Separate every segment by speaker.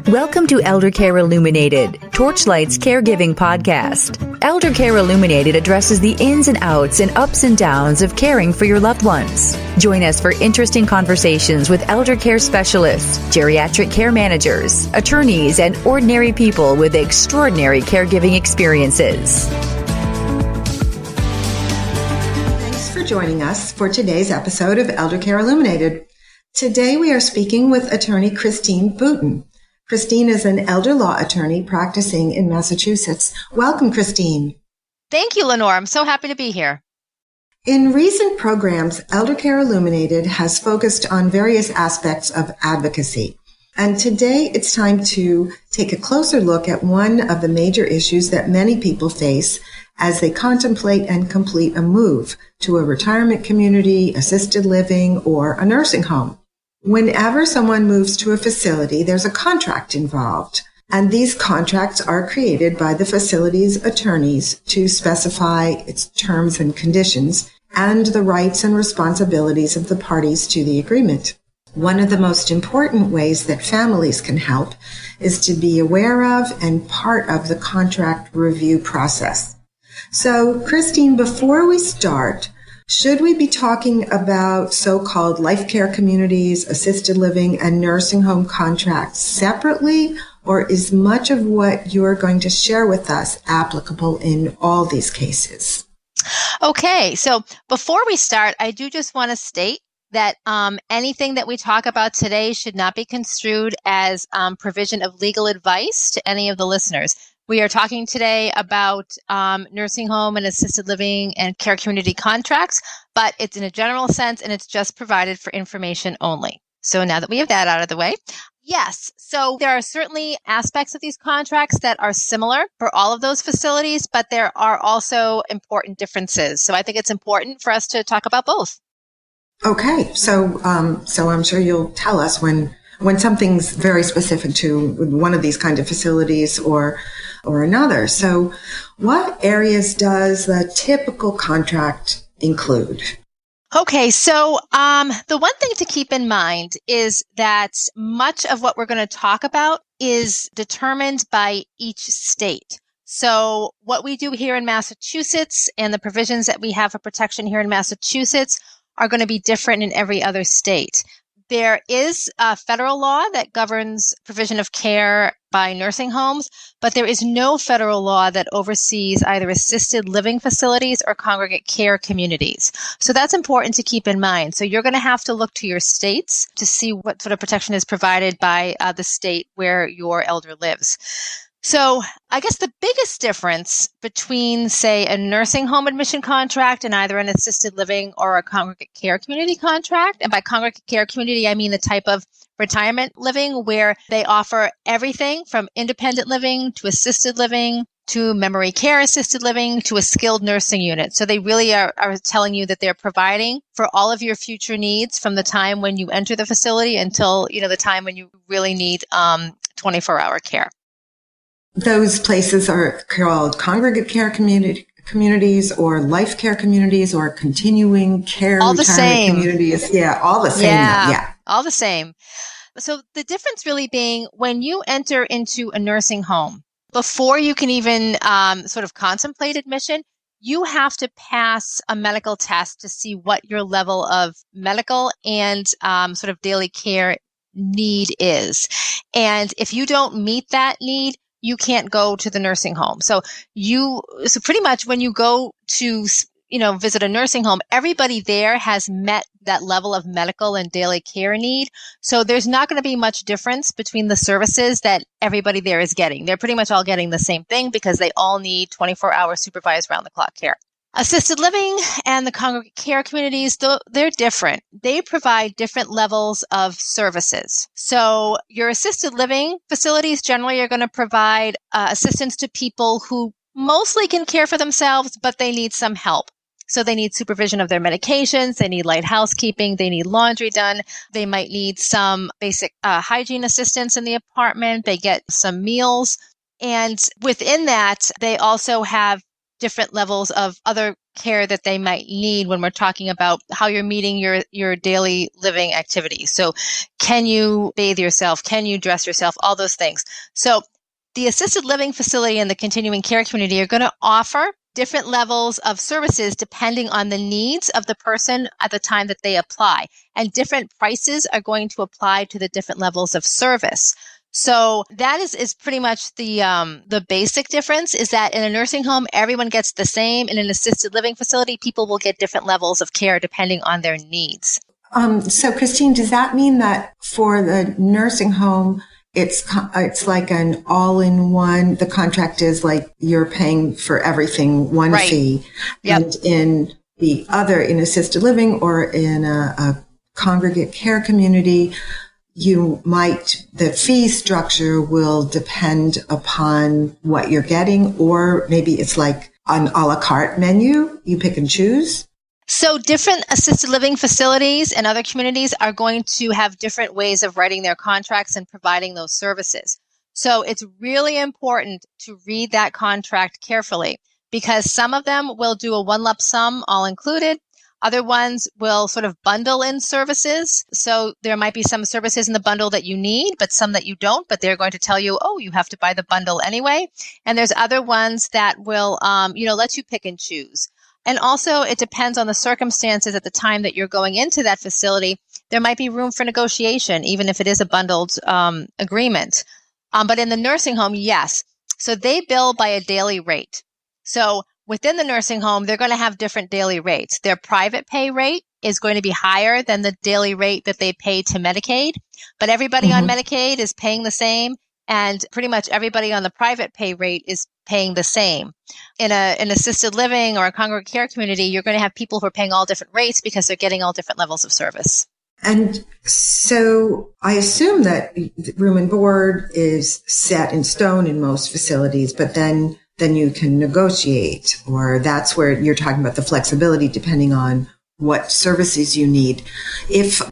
Speaker 1: Welcome to Elder Care Illuminated, Torchlight's caregiving podcast. Elder Care Illuminated addresses the ins and outs and ups and downs of caring for your loved ones. Join us for interesting conversations with elder care specialists, geriatric care managers, attorneys, and ordinary people with extraordinary caregiving experiences.
Speaker 2: Thanks for joining us for today's episode of Elder Care Illuminated. Today we are speaking with attorney Christine Boutin. Christine is an elder law attorney practicing in Massachusetts. Welcome, Christine.
Speaker 3: Thank you, Lenore. I'm so happy to be here.
Speaker 2: In recent programs, Elder Care Illuminated has focused on various aspects of advocacy. And today it's time to take a closer look at one of the major issues that many people face as they contemplate and complete a move to a retirement community, assisted living, or a nursing home. Whenever someone moves to a facility, there's a contract involved, and these contracts are created by the facility's attorneys to specify its terms and conditions and the rights and responsibilities of the parties to the agreement. One of the most important ways that families can help is to be aware of and part of the contract review process. So, Christine, before we start, should we be talking about so-called life care communities, assisted living, and nursing home contracts separately, or is much of what you're going to share with us applicable in all these cases?
Speaker 3: Okay, so before we start, I do just want to state that anything that we talk about today should not be construed as provision of legal advice to any of the listeners. We are talking today about nursing home and assisted living and care community contracts, but it's in a general sense and it's just provided for information only. So now that we have that out of the way, yes. So there are certainly aspects of these contracts that are similar for all of those facilities, but there are also important differences. So I think it's important for us to talk about both.
Speaker 2: Okay. So I'm sure you'll tell us when something's very specific to one of these kind of facilities or another. So what areas does the typical contract include?
Speaker 3: Okay, so the one thing to keep in mind is that much of what we're going to talk about is determined by each state. So what we do here in Massachusetts and the provisions that we have for protection here in Massachusetts are going to be different in every other state. There is a federal law that governs provision of care by nursing homes, but there is no federal law that oversees either assisted living facilities or congregate care communities. So that's important to keep in mind. So you're going to have to look to your states to see what sort of protection is provided by the state where your elder lives. So I guess the biggest difference between, say, a nursing home admission contract and either an assisted living or a congregate care community contract, and by congregate care community, I mean the type of retirement living where they offer everything from independent living to assisted living to memory care assisted living to a skilled nursing unit. So they really are telling you that they're providing for all of your future needs from the time when you enter the facility until, the time when you really need 24-hour care.
Speaker 2: Those places are called congregate care communities or life care communities or continuing care
Speaker 3: all the same
Speaker 2: communities. Yeah, all the same.
Speaker 3: Yeah, all the same. So the difference really being when you enter into a nursing home, before you can even sort of contemplate admission, you have to pass a medical test to see what your level of medical and sort of daily care need is. And if you don't meet that need, you can't go to the nursing home. So pretty much when you go to, visit a nursing home, everybody there has met that level of medical and daily care need. So there's not going to be much difference between the services that everybody there is getting. They're pretty much all getting the same thing because they all need 24-hour supervised round-the-clock care. Assisted living and the congregate care communities, they're different. They provide different levels of services. So your assisted living facilities generally are going to provide assistance to people who mostly can care for themselves, but they need some help. So they need supervision of their medications, they need light housekeeping, they need laundry done, they might need some basic hygiene assistance in the apartment, they get some meals. And within that, they also have different levels of other care that they might need when we're talking about how you're meeting your daily living activities. So can you bathe yourself? Can you dress yourself? All those things. So the assisted living facility and the continuing care community are going to offer different levels of services depending on the needs of the person at the time that they apply. And different prices are going to apply to the different levels of service. So that is pretty much the basic difference, is that in a nursing home, everyone gets the same. In an assisted living facility, people will get different levels of care depending on their needs.
Speaker 2: So Christine, does that mean that for the nursing home, it's like an all-in-one, the contract is like you're paying for everything, one
Speaker 3: right.
Speaker 2: fee.
Speaker 3: Yep.
Speaker 2: And in the other, in assisted living or in a congregate care community, the fee structure will depend upon what you're getting, or maybe it's like an a la carte menu, you pick and choose.
Speaker 3: So different assisted living facilities and other communities are going to have different ways of writing their contracts and providing those services. So it's really important to read that contract carefully, because some of them will do a one lump sum all included. Other ones will sort of bundle in services. So there might be some services in the bundle that you need, but some that you don't, but they're going to tell you, oh, you have to buy the bundle anyway. And there's other ones that will, let you pick and choose. And also, it depends on the circumstances at the time that you're going into that facility. There might be room for negotiation, even if it is a bundled agreement. But in the nursing home, yes. So they bill by a daily rate. So within the nursing home, they're going to have different daily rates. Their private pay rate is going to be higher than the daily rate that they pay to Medicaid. But everybody on Medicaid is paying the same. And pretty much everybody on the private pay rate is paying the same. In an assisted living or a congregate care community, you're going to have people who are paying all different rates because they're getting all different levels of service.
Speaker 2: And so I assume that room and board is set in stone in most facilities, but then you can negotiate, or that's where you're talking about the flexibility depending on what services you need.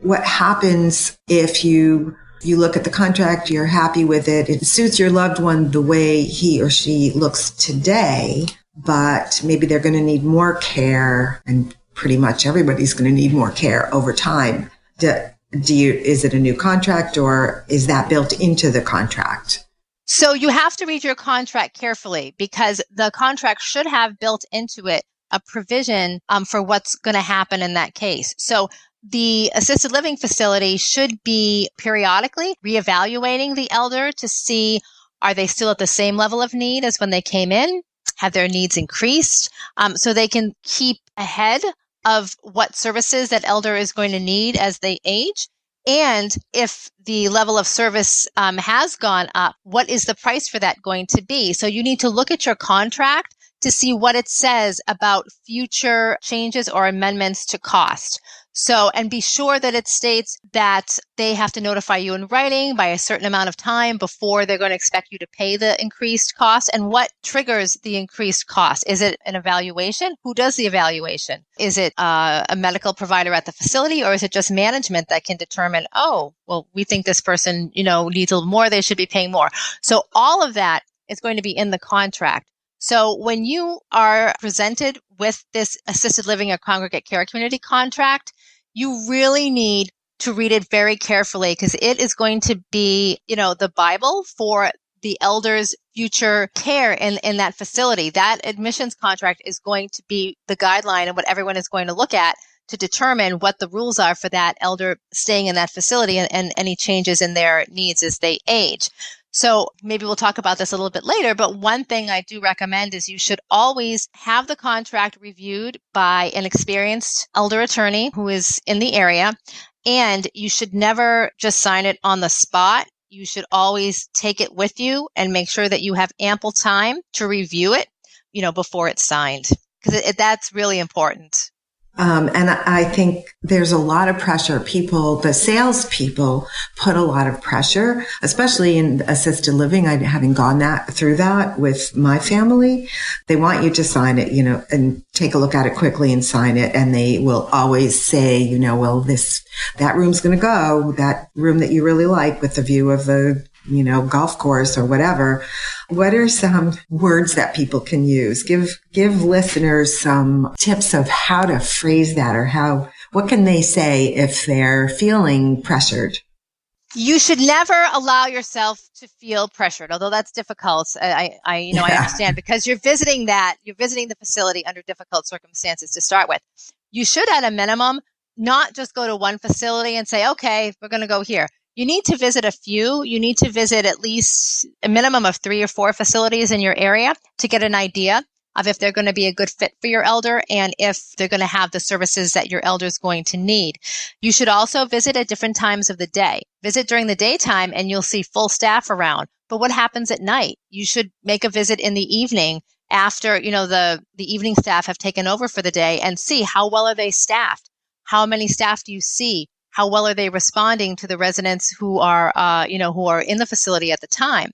Speaker 2: What happens if you look at the contract, you're happy with it, it suits your loved one the way he or she looks today, but maybe they're going to need more care, and pretty much everybody's going to need more care over time. Is it a new contract, or is that built into the contract?
Speaker 3: So you have to read your contract carefully, because the contract should have built into it a provision for what's going to happen in that case. So the assisted living facility should be periodically reevaluating the elder to see, are they still at the same level of need as when they came in? Have their needs increased? So they can keep ahead of what services that elder is going to need as they age. And if the level of service has gone up, what is the price for that going to be? So you need to look at your contract to see what it says about future changes or amendments to cost. So, and be sure that it states that they have to notify you in writing by a certain amount of time before they're going to expect you to pay the increased cost. And what triggers the increased cost? Is it an evaluation? Who does the evaluation? Is it a medical provider at the facility, or is it just management that can determine, oh, well, we think this person, needs a little more, they should be paying more. So all of that is going to be in the contract. So when you are presented with this assisted living or congregate care community contract, you really need to read it very carefully, because it is going to be, the Bible for the elder's future care in that facility. That admissions contract is going to be the guideline and what everyone is going to look at to determine what the rules are for that elder staying in that facility and any changes in their needs as they age. So maybe we'll talk about this a little bit later, but one thing I do recommend is you should always have the contract reviewed by an experienced elder attorney who is in the area, and you should never just sign it on the spot. You should always take it with you and make sure that you have ample time to review it, before it's signed, because that's really important.
Speaker 2: And I think there's a lot of pressure. The salespeople put a lot of pressure, especially in assisted living. Having gone through that with my family, they want you to sign it, and take a look at it quickly and sign it. And they will always say, that room's going to go, that room that you really like with the view of the, golf course or whatever. What are some words that people can use? Give listeners some tips of how to phrase that, or what can they say if they're feeling pressured?
Speaker 3: You should never allow yourself to feel pressured, although that's difficult. I understand, because you're visiting the facility under difficult circumstances to start with. You should, at a minimum, not just go to one facility and say, okay, we're going to go here. You need to visit a few. You need to visit at least a minimum of 3 or 4 facilities in your area to get an idea of if they're going to be a good fit for your elder and if they're going to have the services that your elder is going to need. You should also visit at different times of the day. Visit during the daytime and you'll see full staff around. But what happens at night? You should make a visit in the evening after, the evening staff have taken over for the day, and see how well are they staffed? How many staff do you see? How well are they responding to the residents who are in the facility at the time?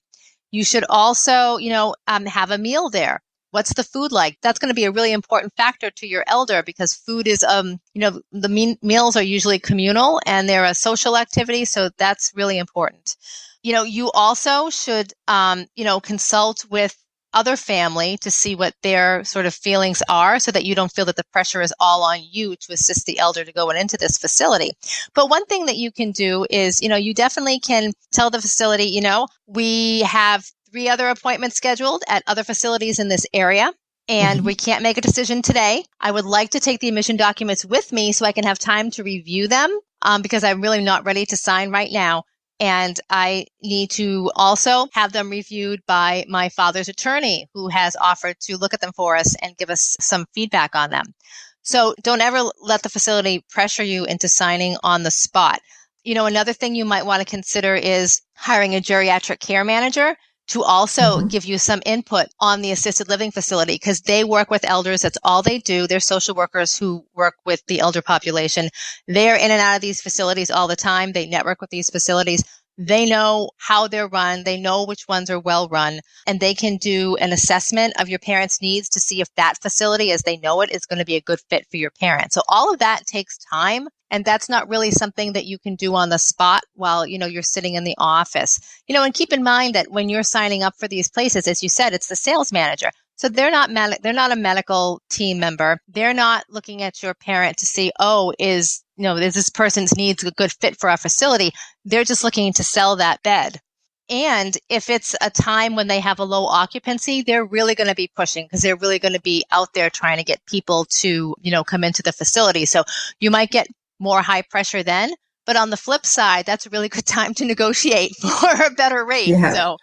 Speaker 3: You should also, have a meal there. What's the food like? That's going to be a really important factor to your elder, because food is, the meals are usually communal and they're a social activity. So that's really important. You also should, consult with other family to see what their sort of feelings are, so that you don't feel that the pressure is all on you to assist the elder to go into this facility. But one thing that you can do is, you definitely can tell the facility, we have 3 other appointments scheduled at other facilities in this area, and we can't make a decision today. I would like to take the admission documents with me so I can have time to review them, because I'm really not ready to sign right now. And I need to also have them reviewed by my father's attorney, who has offered to look at them for us and give us some feedback on them. So don't ever let the facility pressure you into signing on the spot. Another thing you might want to consider is hiring a geriatric care manager to also give you some input on the assisted living facility, because they work with elders. That's all they do. They're social workers who work with the elder population. They're in and out of these facilities all the time. They network with these facilities. They know how they're run. They know which ones are well run, and they can do an assessment of your parents' needs to see if that facility, as they know it, is going to be a good fit for your parent. So all of that takes time, and that's not really something that you can do on the spot while, you're sitting in the office. And keep in mind that when you're signing up for these places, as you said, it's the sales manager. So they're not a medical team member. They're not looking at your parent to see, is this person's needs a good fit for our facility? They're just looking to sell that bed. And if it's a time when they have a low occupancy, they're really going to be pushing, because they're really going to be out there trying to get people to, come into the facility. So you might get more high pressure then. But on the flip side, that's a really good time to negotiate for a better rate.
Speaker 2: Yeah.
Speaker 3: So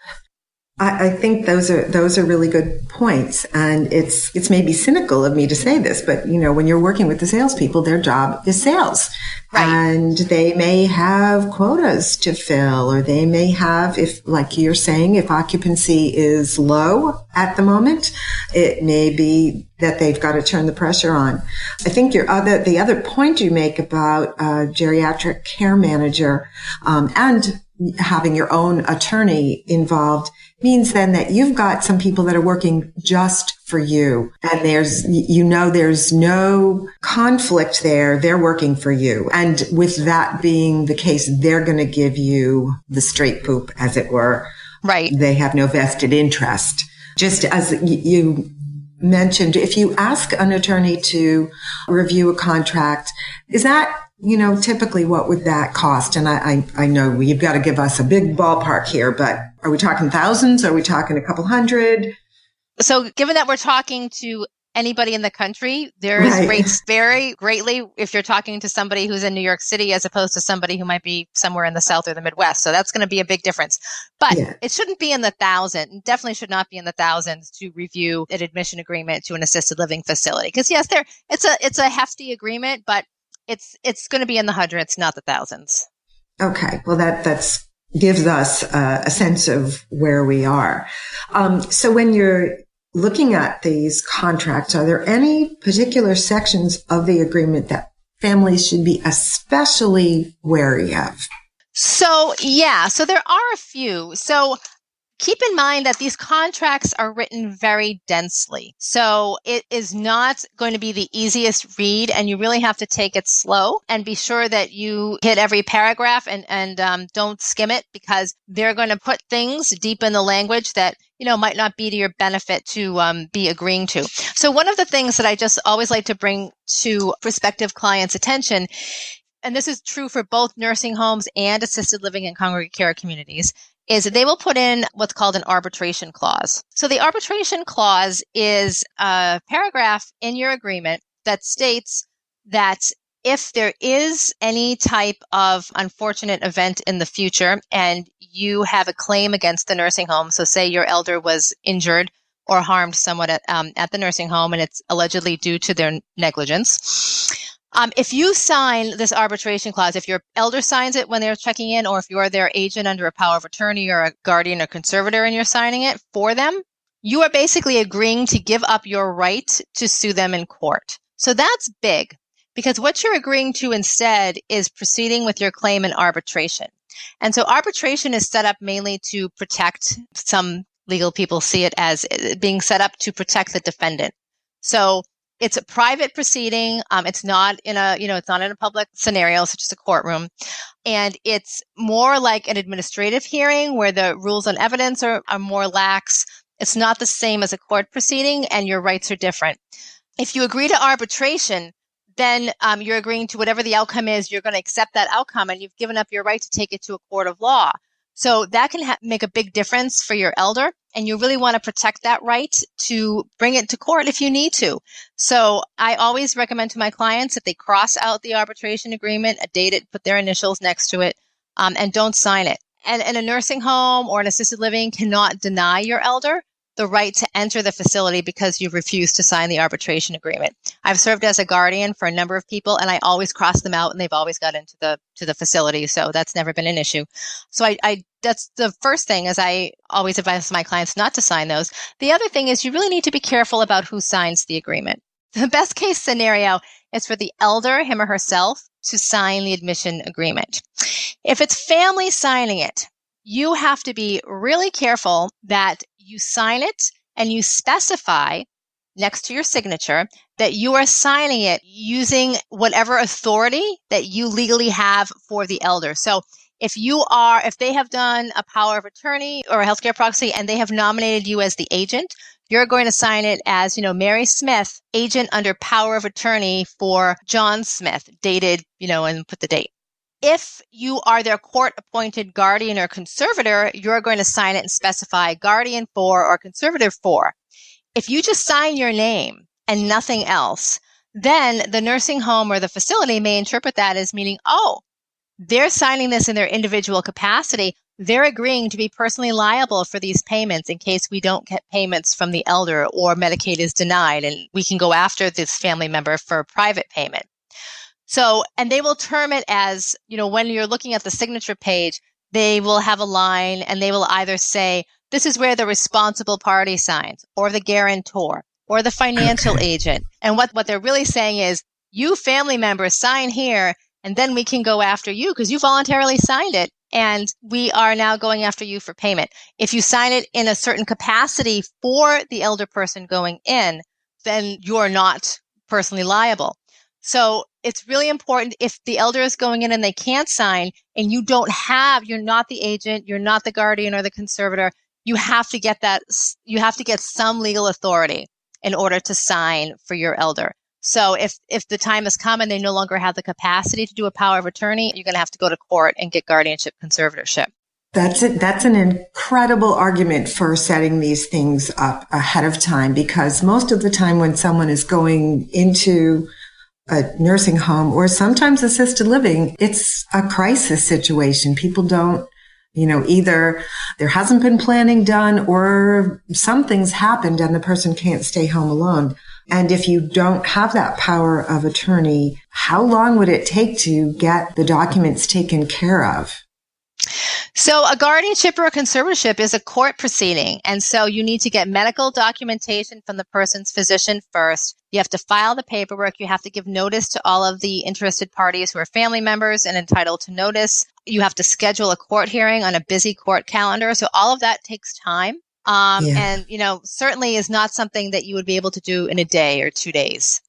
Speaker 2: I think those are really good points. And it's maybe cynical of me to say this, but when you're working with the salespeople, their job is sales. Right. And they may have quotas to fill, or they may have, if, like you're saying, if occupancy is low at the moment, it may be that they've got to turn the pressure on. I think the other point you make about a geriatric care manager, and having your own attorney involved means then that you've got some people that are working just for you. And there's no conflict there. They're working for you. And with that being the case, they're going to give you the straight poop, as it were.
Speaker 3: Right.
Speaker 2: They have no vested interest. Just as you mentioned, if you ask an attorney to review a contract, is that, typically what would that cost? And I know you've got to give us a big ballpark here, but are we talking thousands? Are we talking a couple hundred?
Speaker 3: So given that we're talking to anybody in the country, there's rates vary greatly if you're talking to somebody who's in New York City as opposed to somebody who might be somewhere in the South or the Midwest. So that's going to be a big difference. But It shouldn't be in the thousands. Definitely should not be in the thousands to review an admission agreement to an assisted living facility. Because yes, it's a hefty agreement, but it's going to be in the hundreds, not the thousands.
Speaker 2: Okay. Well, that's gives us a sense of where we are. So when you're looking at these contracts, are there any particular sections of the agreement that families should be especially wary of?
Speaker 3: So there are a few. So keep in mind that these contracts are written very densely. So it is not going to be the easiest read, and you really have to take it slow and be sure that you hit every paragraph and don't skim it, because they're going to put things deep in the language that might not be to your benefit to be agreeing to. So one of the things that I just always like to bring to prospective clients' attention, and this is true for both nursing homes and assisted living and congregate care communities, is that they will put in what's called an arbitration clause. So the arbitration clause is a paragraph in your agreement that states that if there is any type of unfortunate event in the future and you have a claim against the nursing home, so say your elder was injured or harmed somewhat at the nursing home and it's allegedly due to their negligence, if you sign this arbitration clause, if your elder signs it when they're checking in, or if you're their agent under a power of attorney or a guardian or conservator and you're signing it for them, you are basically agreeing to give up your right to sue them in court. So that's big, because what you're agreeing to instead is proceeding with your claim in arbitration. And so arbitration is set up mainly to protect, some legal people see it as being set up to protect the defendant. So it's a private proceeding. It's not in it's not in a public scenario, such as a courtroom. And it's more like an administrative hearing where the rules on evidence are more lax. It's not the same as a court proceeding, and your rights are different. If you agree to arbitration, then you're agreeing to whatever the outcome is. You're going to accept that outcome, and you've given up your right to take it to a court of law. So that can make a big difference for your elder, and you really want to protect that right to bring it to court if you need to. So I always recommend to my clients that they cross out the arbitration agreement, date it, put their initials next to it, and don't sign it. And a nursing home or an assisted living cannot deny your elder the right to enter the facility because you've refused to sign the arbitration agreement. I've served as a guardian for a number of people, and I always cross them out, and they've always got into the facility. So that's never been an issue. So I that's the first thing, is I always advise my clients not to sign those. The other thing is you really need to be careful about who signs the agreement. The best case scenario is for the elder, him or herself, to sign the admission agreement. If it's family signing it, you have to be really careful that you sign it and you specify next to your signature that you are signing it using whatever authority that you legally have for the elder. So if they have done a power of attorney or a healthcare proxy and they have nominated you as the agent, you're going to sign it as, Mary Smith, agent under power of attorney for John Smith, dated, and put the date. If you are their court-appointed guardian or conservator, you're going to sign it and specify guardian for or conservator for. If you just sign your name and nothing else, then the nursing home or the facility may interpret that as meaning, they're signing this in their individual capacity. They're agreeing to be personally liable for these payments in case we don't get payments from the elder or Medicaid is denied, and we can go after this family member for private payment. So, and they will term it as, when you're looking at the signature page, they will have a line and they will either say, this is where the responsible party signs, or the guarantor, or the financial agent. And what they're really saying is, you family members sign here, and then we can go after you because you voluntarily signed it, and we are now going after you for payment. If you sign it in a certain capacity for the elder person going in, then you're not personally liable. So it's really important, if the elder is going in and they can't sign and you're not the agent, you're not the guardian or the conservator, you have to get some legal authority in order to sign for your elder. So if the time has come and they no longer have the capacity to do a power of attorney, you're going to have to go to court and get guardianship conservatorship.
Speaker 2: That's it. That's an incredible argument for setting these things up ahead of time, because most of the time when someone is going into a nursing home or sometimes assisted living, it's a crisis situation. People don't, either there hasn't been planning done or something's happened and the person can't stay home alone. And if you don't have that power of attorney, how long would it take to get the documents taken care of?
Speaker 3: So a guardianship or a conservatorship is a court proceeding. And so you need to get medical documentation from the person's physician first. You have to file the paperwork. You have to give notice to all of the interested parties who are family members and entitled to notice. You have to schedule a court hearing on a busy court calendar. So all of that takes time. And, certainly is not something that you would be able to do in a day or 2 days.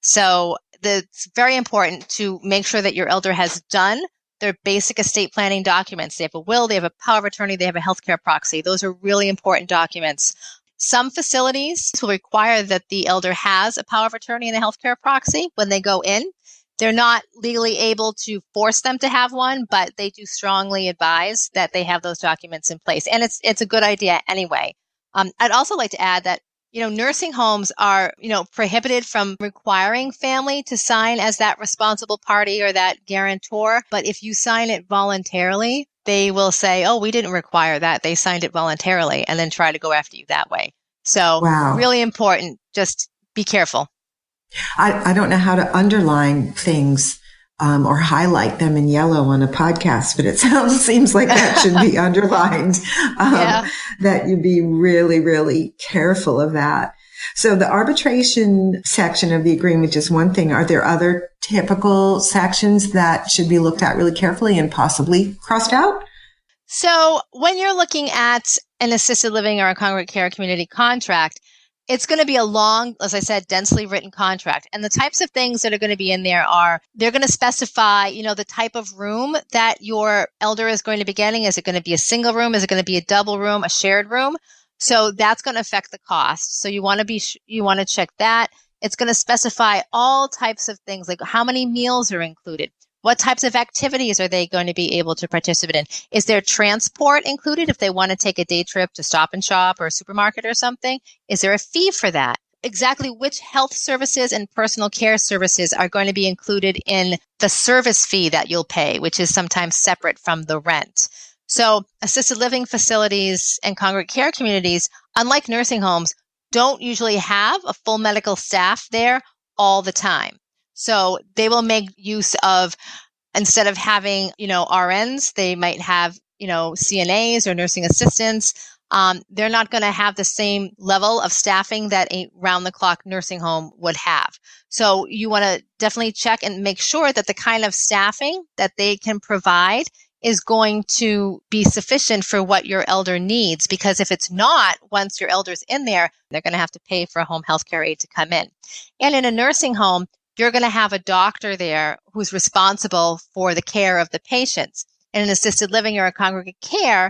Speaker 3: So it's very important to make sure that your elder has done their basic estate planning documents. They have a will, they have a power of attorney, they have a healthcare proxy. Those are really important documents. Some facilities will require that the elder has a power of attorney and a healthcare proxy when they go in. They're not legally able to force them to have one, but they do strongly advise that they have those documents in place. And it's a good idea anyway. I'd also like to add that, nursing homes are, prohibited from requiring family to sign as that responsible party or that guarantor. But if you sign it voluntarily, they will say, oh, we didn't require that. They signed it voluntarily, and then try to go after you that way. So Really important. Just be careful.
Speaker 2: I don't know how to underline things or highlight them in yellow on a podcast, but it seems like that should be underlined, that you be really, really careful of that. So the arbitration section of the agreement is one thing. Are there other typical sections that should be looked at really carefully and possibly crossed out?
Speaker 3: So when you're looking at an assisted living or a congregate care community contract, it's going to be a long, as I said, densely written contract. And the types of things that are going to be in there are, they're going to specify, the type of room that your elder is going to be getting. Is it going to be a single room? Is it going to be a double room, a shared room? So that's going to affect the cost. So you want to check that. It's going to specify all types of things, like how many meals are included. What types of activities are they going to be able to participate in? Is there transport included if they want to take a day trip to Stop and Shop or a supermarket or something? Is there a fee for that? Exactly which health services and personal care services are going to be included in the service fee that you'll pay, which is sometimes separate from the rent. So assisted living facilities and congregate care communities, unlike nursing homes, don't usually have a full medical staff there all the time. So they will make use of, instead of having, RNs, they might have, CNAs or nursing assistants. They're not going to have the same level of staffing that a round-the-clock nursing home would have. So you want to definitely check and make sure that the kind of staffing that they can provide is going to be sufficient for what your elder needs. Because if it's not, once your elder's in there, they're going to have to pay for a home health care aide to come in. And in a nursing home, you're going to have a doctor there who's responsible for the care of the patients. In an assisted living or a congregate care,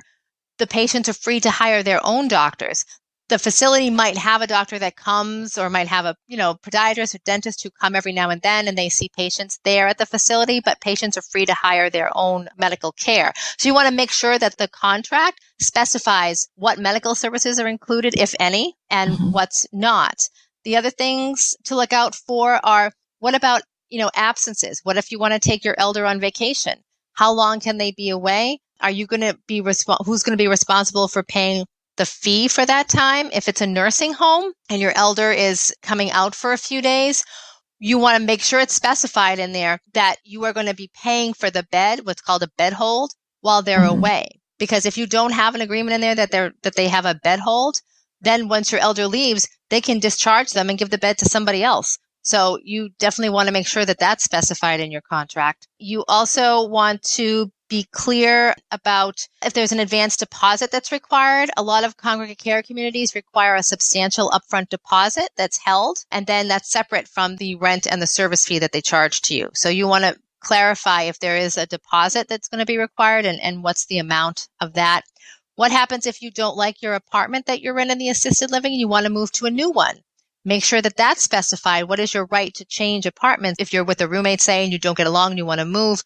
Speaker 3: the patients are free to hire their own doctors. The facility might have a doctor that comes, or might have a, podiatrist or dentist who come every now and then, and they see patients there at the facility, but patients are free to hire their own medical care. So you want to make sure that the contract specifies what medical services are included, if any, and what's not. The other things to look out for are, what about, absences? What if you want to take your elder on vacation? How long can they be away? Are you going to be who's going to be responsible for paying the fee for that time? If it's a nursing home and your elder is coming out for a few days, you want to make sure it's specified in there that you are going to be paying for the bed, what's called a bed hold, while they're away. Because if you don't have an agreement in there that they have a bed hold, then once your elder leaves, they can discharge them and give the bed to somebody else. So you definitely want to make sure that that's specified in your contract. You also want to be clear about if there's an advance deposit that's required. A lot of congregate care communities require a substantial upfront deposit that's held, and then that's separate from the rent and the service fee that they charge to you. So you want to clarify if there is a deposit that's going to be required and what's the amount of that. What happens if you don't like your apartment that you're in the assisted living and you want to move to a new one? Make sure that that's specified. What is your right to change apartments? If you're with a roommate, say, and you don't get along and you want to move,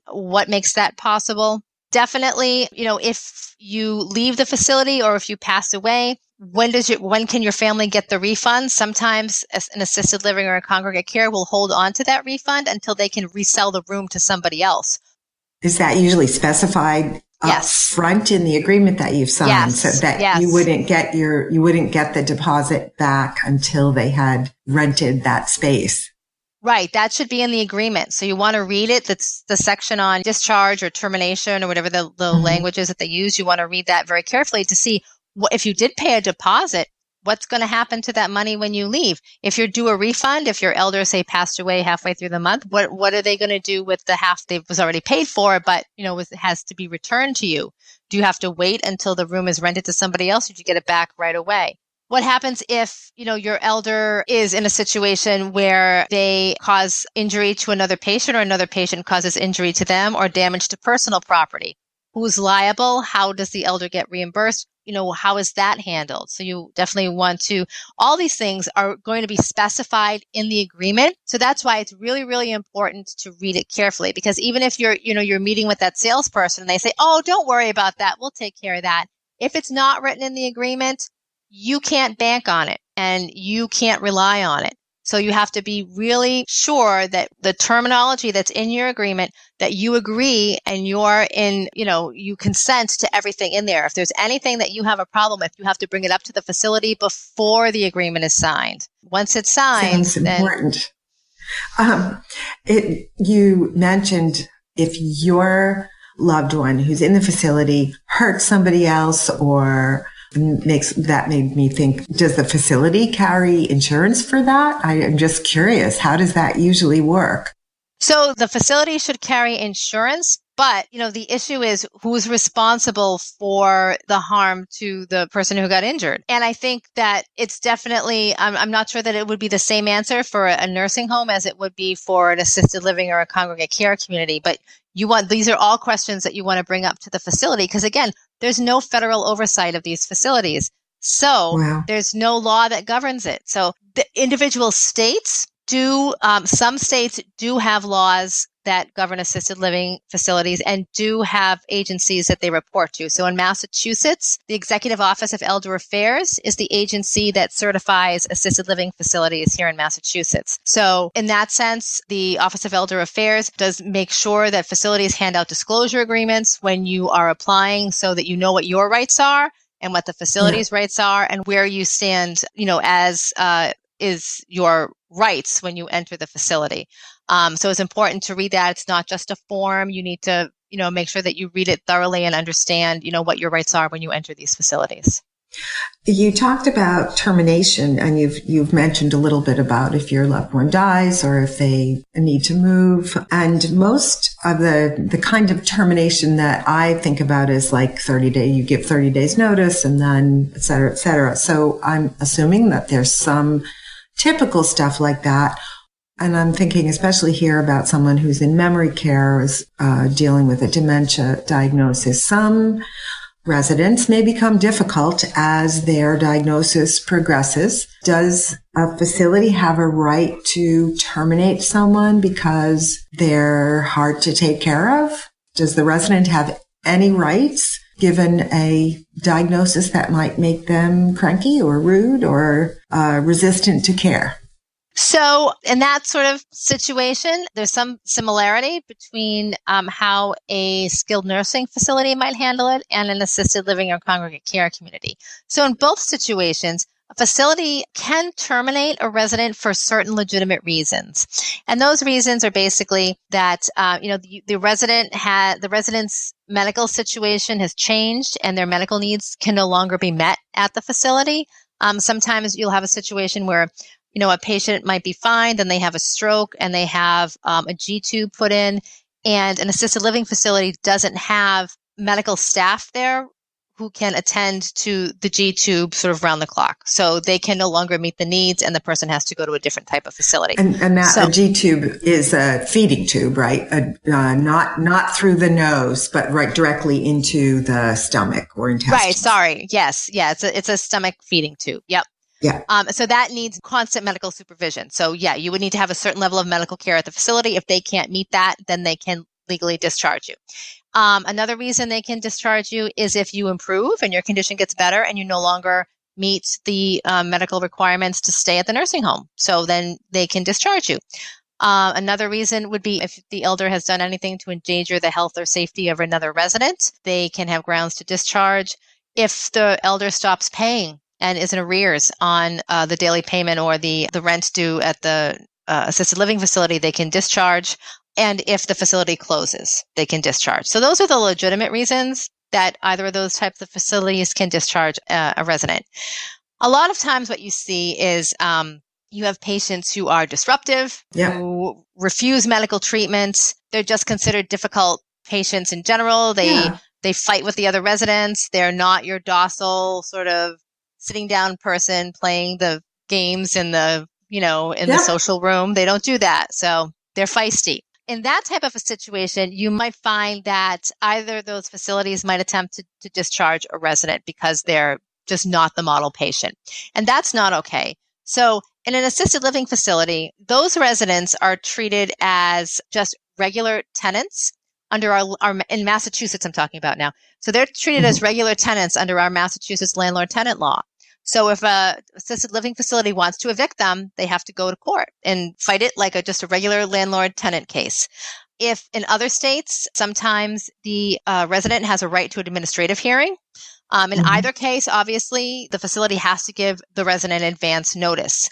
Speaker 3: what makes that possible? Definitely, if you leave the facility or if you pass away, when can your family get the refund? Sometimes an assisted living or a congregate care will hold on to that refund until they can resell the room to somebody else.
Speaker 2: Is that usually specified up front in the agreement that you've signed, so that you wouldn't get the deposit back until they had rented that space?
Speaker 3: Right. That should be in the agreement. So you want to read it. That's the section on discharge or termination or whatever the language is that they use. You want to read that very carefully to see if you did pay a deposit, what's going to happen to that money when you leave? If you're due a refund, if your elder, say, passed away halfway through the month, what are they going to do with the half they was already paid for, but, has to be returned to you? Do you have to wait until the room is rented to somebody else, or do you get it back right away? What happens if, your elder is in a situation where they cause injury to another patient, or another patient causes injury to them, or damage to personal property? Who's liable? How does the elder get reimbursed? How is that handled? So you definitely want to, all these things are going to be specified in the agreement. So that's why it's really, really important to read it carefully, because even if you're meeting with that salesperson and they say, oh, don't worry about that, we'll take care of that. If it's not written in the agreement, you can't bank on it and you can't rely on it. So you have to be really sure that the terminology that's in your agreement, that you agree and you consent to everything in there. If there's anything that you have a problem with, you have to bring it up to the facility before the agreement is signed. Once it's signed,
Speaker 2: sounds important. You mentioned if your loved one who's in the facility hurts somebody else or made me think, does the facility carry insurance for that? I am just curious. How does that usually work?
Speaker 3: So the facility should carry insurance, but, the issue is who's responsible for the harm to the person who got injured. And I think that it's definitely, I'm not sure that it would be the same answer for a nursing home as it would be for an assisted living or a congregate care community. But these are all questions that you want to bring up to the facility, because again, there's no federal oversight of these facilities. So There's no law that governs it. So the individual states some states do have laws that govern assisted living facilities and do have agencies that they report to. So in Massachusetts, the Executive Office of Elder Affairs is the agency that certifies assisted living facilities here in Massachusetts. So in that sense, the Office of Elder Affairs does make sure that facilities hand out disclosure agreements when you are applying, so that you know what your rights are and what the facility's rights are and where you stand, as is your rights when you enter the facility. So it's important to read that. It's not just a form. You need to, make sure that you read it thoroughly and understand, what your rights are when you enter these facilities.
Speaker 2: You talked about termination, and you've mentioned a little bit about if your loved one dies or if they need to move. And most of the kind of termination that I think about is like 30 days, you give 30 days notice and then et cetera, et cetera. So I'm assuming that there's some typical stuff like that. And I'm thinking especially here about someone who's in memory care, is dealing with a dementia diagnosis. Some residents may become difficult as their diagnosis progresses. Does a facility have a right to terminate someone because they're hard to take care of? Does the resident have any rights given a diagnosis that might make them cranky or rude or resistant to care?
Speaker 3: So in that sort of situation, there's some similarity between how a skilled nursing facility might handle it and an assisted living or congregate care community. So in both situations, a facility can terminate a resident for certain legitimate reasons. And those reasons are basically that, the resident's medical situation has changed and their medical needs can no longer be met at the facility. Sometimes you'll have a situation where a patient might be fine, then they have a stroke and they have a G-tube put in, and an assisted living facility doesn't have medical staff there who can attend to the G-tube sort of round the clock. So they can no longer meet the needs and the person has to go to a different type of facility.
Speaker 2: And a G-tube is a feeding tube, right? Not through the nose, but right directly into the stomach or intestines.
Speaker 3: Right. Sorry. Yes. Yeah. It's a stomach feeding tube. Yep.
Speaker 2: Yeah.
Speaker 3: So that needs constant medical supervision. So yeah, you would need to have a certain level of medical care at the facility. If they can't meet that, then they can legally discharge you. Another reason they can discharge you is if you improve and your condition gets better and you no longer meet the medical requirements to stay at the nursing home. So then they can discharge you. Another reason would be if the elder has done anything to endanger the health or safety of another resident, they can have grounds to discharge. If the elder stops paying and is in arrears on the daily payment or the rent due at the assisted living facility, they can discharge. And if the facility closes, they can discharge. So those are the legitimate reasons that either of those types of facilities can discharge a resident. a lot of times what you see is you have patients who are disruptive, who refuse medical treatment. They're just considered difficult patients in general. They fight with the other residents. They're not your docile sort of sitting down person playing the games in the, the social room. They don't do that. So they're feisty. In that type of a situation, you might find that either of those facilities might attempt to discharge a resident because they're just not the model patient. And that's not okay. So in an assisted living facility, those residents are treated as just regular tenants under our in Massachusetts, I'm talking about now. So they're treated as regular tenants under our Massachusetts landlord-tenant law. So if a assisted living facility wants to evict them, they have to go to court and fight it like just a regular landlord-tenant case. If in other states, sometimes the resident has a right to an administrative hearing. In either case, obviously, the facility has to give the resident advance notice.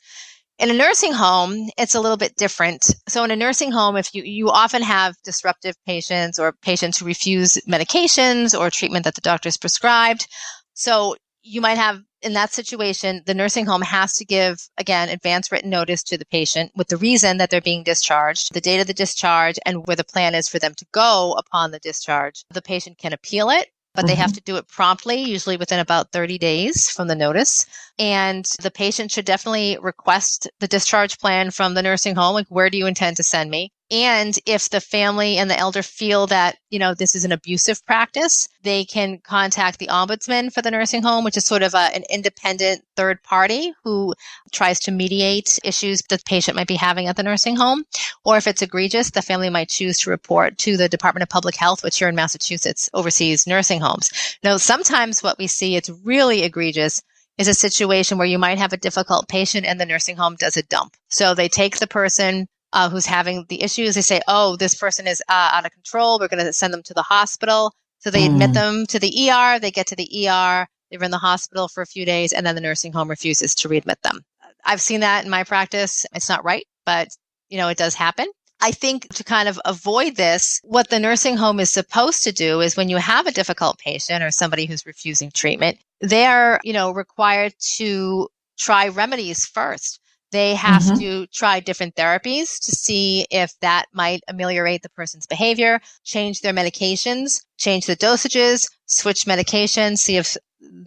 Speaker 3: In a nursing home, it's a little bit different. So in a nursing home, if you often have disruptive patients or patients who refuse medications or treatment that the doctor's prescribed. So you might have, in that situation, the nursing home has to give, again, advance written notice to the patient with the reason that they're being discharged, the date of the discharge, and where the plan is for them to go upon the discharge. The patient can appeal it, but they have to do it promptly, usually within about 30 days from the notice. And the patient should definitely request the discharge plan from the nursing home, like, where do you intend to send me? And if the family and the elder feel that, this is an abusive practice, they can contact the ombudsman for the nursing home, which is sort of an independent third party who tries to mediate issues that the patient might be having at the nursing home. Or if it's egregious, the family might choose to report to the Department of Public Health, which here in Massachusetts oversees nursing homes. Now, sometimes what we see, it's really egregious, is a situation where you might have a difficult patient and the nursing home does a dump. So they take the person who's having the issues. They say, oh, this person is out of control. We're going to send them to the hospital. So they admit them to the ER. They get to the ER. They're in the hospital for a few days, and then the nursing home refuses to readmit them. I've seen that in my practice. It's not right, but, it does happen. I think to kind of avoid this, what the nursing home is supposed to do is when you have a difficult patient or somebody who's refusing treatment, they are, required to try remedies first. They have to try different therapies to see if that might ameliorate the person's behavior, change their medications, change the dosages, switch medications, see if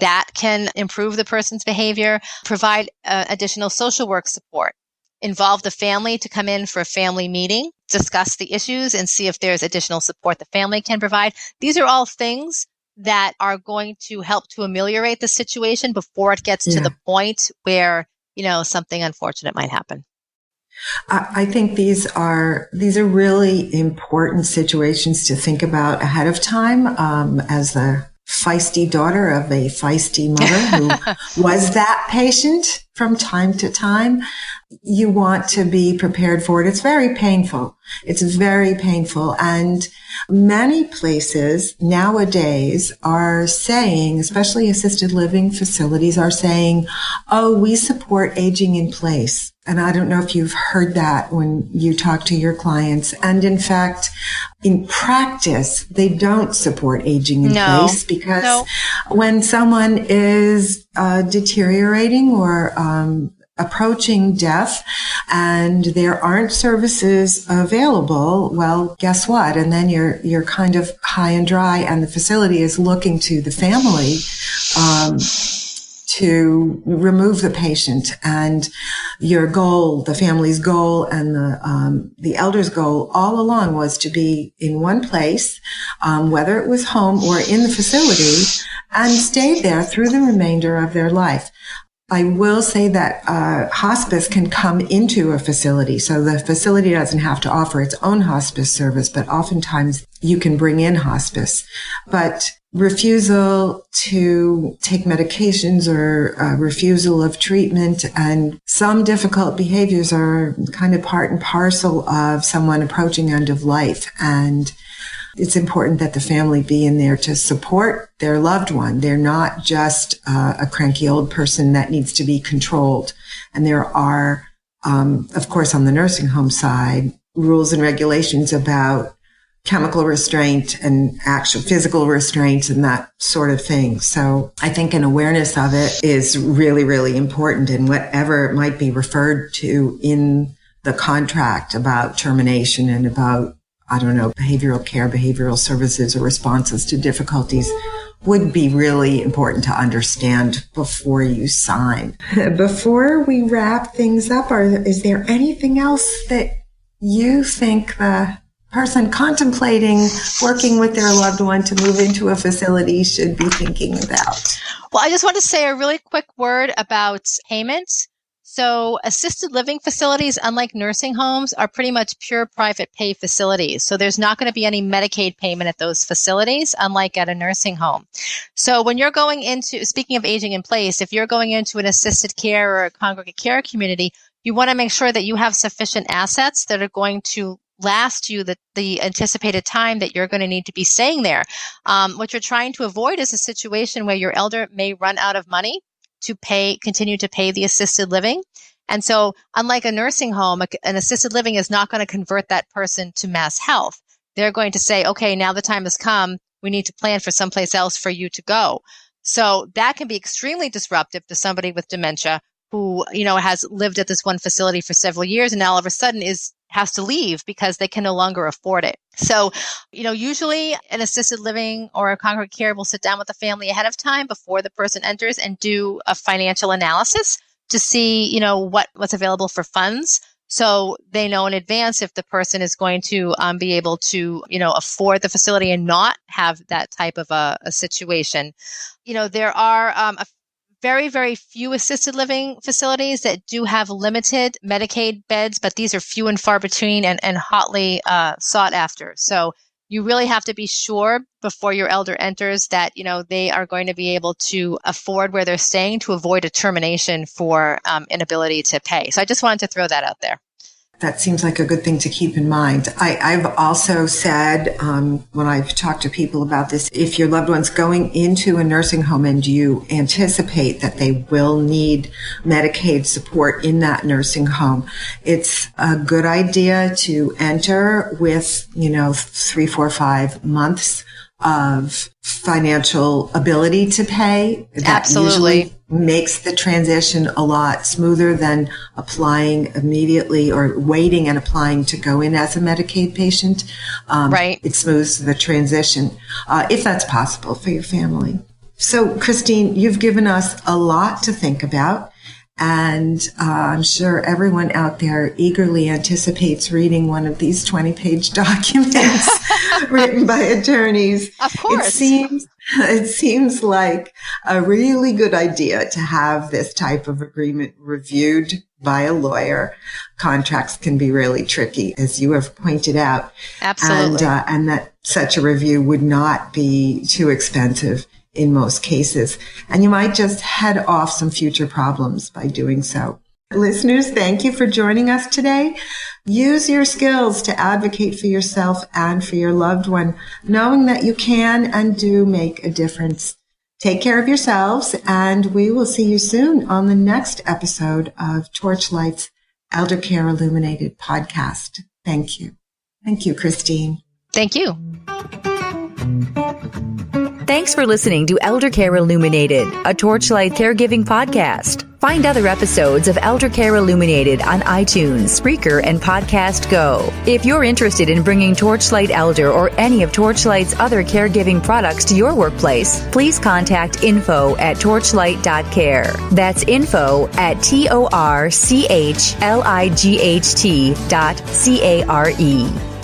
Speaker 3: that can improve the person's behavior, provide additional social work support, involve the family to come in for a family meeting, discuss the issues, and see if there's additional support the family can provide. These are all things that are going to help to ameliorate the situation before it gets to the point where something unfortunate might happen.
Speaker 2: I think these are really important situations to think about ahead of time. As the feisty daughter of a feisty mother who was that patient from time to time, you want to be prepared for it. It's very painful. It's very painful. And many places nowadays are saying, especially assisted living facilities are saying, oh, we support aging in place. And I don't know if you've heard that when you talk to your clients. And in fact, in practice, they don't support aging in place because when someone is deteriorating or approaching death and there aren't services available, well, guess what? And then you're kind of high and dry, and the facility is looking to the family to remove the patient. And your goal, the family's goal, and the elder's goal all along was to be in one place, whether it was home or in the facility, and stay there through the remainder of their life. I will say that hospice can come into a facility. So the facility doesn't have to offer its own hospice service, but oftentimes you can bring in hospice. But refusal to take medications or refusal of treatment and some difficult behaviors are kind of part and parcel of someone approaching end of life. And it's important that the family be in there to support their loved one. They're not just a cranky old person that needs to be controlled. And there are, of course, on the nursing home side, rules and regulations about chemical restraint and actual physical restraint and that sort of thing. So I think an awareness of it is really, really important, in whatever it might be referred to in the contract about termination and about, I don't know, behavioral care, behavioral services, or responses to difficulties would be really important to understand before you sign. Before we wrap things up, is there anything else that you think the person contemplating working with their loved one to move into a facility should be thinking about?
Speaker 3: Well, I just want to say a really quick word about payment. So assisted living facilities, unlike nursing homes, are pretty much pure private pay facilities. So there's not going to be any Medicaid payment at those facilities, unlike at a nursing home. So when you're going into, speaking of aging in place, if you're going into an assisted care or a congregate care community, you want to make sure that you have sufficient assets that are going to last you the anticipated time that you're going to need to be staying there. What you're trying to avoid is a situation where your elder may run out of money to continue to pay the assisted living. And so unlike a nursing home, an assisted living is not going to convert that person to mass health. They're going to say, okay, now the time has come. We need to plan for someplace else for you to go. So that can be extremely disruptive to somebody with dementia who, has lived at this one facility for several years and now all of a sudden has to leave because they can no longer afford it. So, usually an assisted living or a congregate care will sit down with the family ahead of time before the person enters and do a financial analysis to see, what's available for funds. So they know in advance if the person is going to be able to, afford the facility and not have that type of a situation. There are a very, very few assisted living facilities that do have limited Medicaid beds, but these are few and far between and hotly sought after. So you really have to be sure before your elder enters that, they are going to be able to afford where they're staying to avoid a termination for inability to pay. So I just wanted to throw that out there.
Speaker 2: That seems like a good thing to keep in mind. I've also said, when I've talked to people about this, if your loved one's going into a nursing home and you anticipate that they will need Medicaid support in that nursing home, it's a good idea to enter with, 3, 4, 5 months of financial ability to pay. That
Speaker 3: Absolutely.
Speaker 2: Usually makes the transition a lot smoother than applying immediately or waiting and applying to go in as a Medicaid patient.
Speaker 3: Right.
Speaker 2: It smooths the transition, if that's possible for your family. So, Christine, you've given us a lot to think about. And I'm sure everyone out there eagerly anticipates reading one of these 20-page documents written by attorneys.
Speaker 3: Of course.
Speaker 2: It seems like a really good idea to have this type of agreement reviewed by a lawyer. Contracts can be really tricky, as you have pointed out.
Speaker 3: Absolutely.
Speaker 2: And that such a review would not be too expensive in most cases. And you might just head off some future problems by doing so. Listeners, thank you for joining us today. Use your skills to advocate for yourself and for your loved one, knowing that you can and do make a difference. Take care of yourselves, and we will see you soon on the next episode of Torchlight's Elder Care Illuminated podcast. Thank you. Thank you, Christine.
Speaker 3: Thank you.
Speaker 1: Thanks for listening to Elder Care Illuminated, a Torchlight caregiving podcast. Find other episodes of Elder Care Illuminated on iTunes, Spreaker, and Podcast Go. If you're interested in bringing Torchlight Elder or any of Torchlight's other caregiving products to your workplace, please contact info@torchlight.care. That's info@torchlight.care.